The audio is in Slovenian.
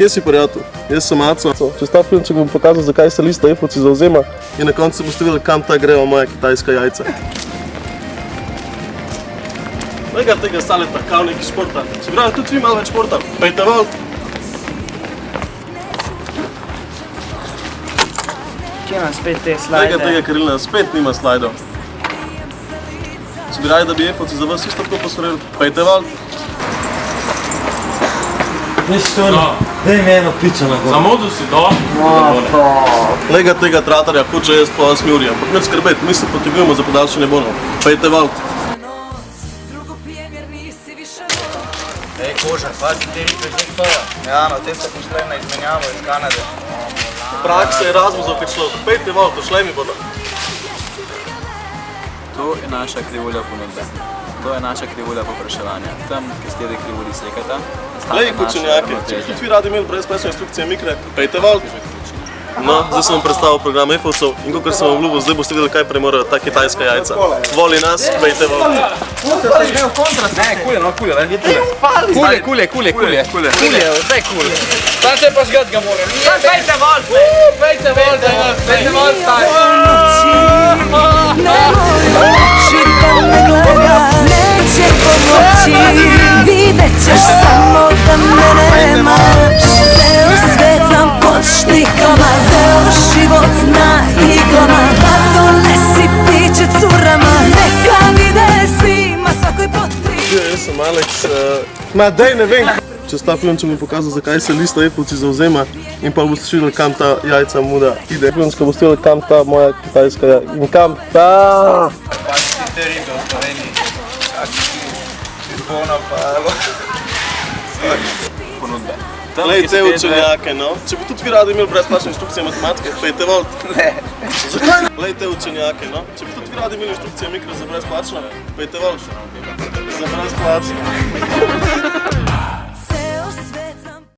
Kje si, prijatelj? Jaz sem Aco. Čez ta filmček bom pokazal, zakaj se lista Efovci zavzema in na koncu boste videli, kam ta grejo moja kitajska jajca. Lega tega Saleta, kao neki športar. Se pravi, tudi vi malo več športar. Pejte vol. Kje imam spet te slajde? Lega tega Karilina spet nima slajdov. Se bi radi, da bi Efovci za vas isto tako postorili. Pejte vol. Veš to, daj mi eno pičo na gor. Zamodu si do. Lega tega tratarja hoče jaz po 8 uri, ampak ne skrbeti, mi se potegujemo za podaljšanje bonov. Pejte vol. Ej, Kožar, pazi, te ribe že stojo. Ja, no, te so pošle na izmenjavo iz Kanade. Praksa je razvozov kot človek. Pejte vol, to šlemi bodo. To je naša krivulja ponudbe. To je naša krivulja popraševanja. Tam, kjer sledi krivulji sekata, Lej, kučenjaki, če bi tudi vi radi imeli brezplačne instrukcije mikre, pejte vol. No, zdaj sem vam predstavil program Efovcev in kakor sem vam obljubil, zdaj boste videli, kaj premorajo ta kitajska jajca. Voli nas, pejte vol. Kulje, vse kulje. Sam se pa žgat ga moram. Pejte vol, pejte vol, staj. Oči da me gleda, neće pomoći. Vidjet ćeš samo da me nemaš. Ceo svet sam pod štikama, ceo život na iglama. Pa donesi piće curama, neka vide svima svakoj potri. Jaz sem Alex, ma daj ne vem. Čez ta film bom pokazal, zakaj se lista Efovci zavzema in pa boste videli, kam ta jajca muda ide. Filmska boste videli, kam ta moja kitajska jajca in kam ta... Pazi, te ribe v Sloveniji. Bona pa, evo. ponudbe. Lej, te učenjake, no. Če bi tudi vi radi imeli brezplačne inštrukcije matematike, pejte vol. Ne. Zakaj? Lej, te učenjake, no. Če bi tudi vi radi imeli inštrukcije mikro za brezplačno, pejte vol. Za brezplačno.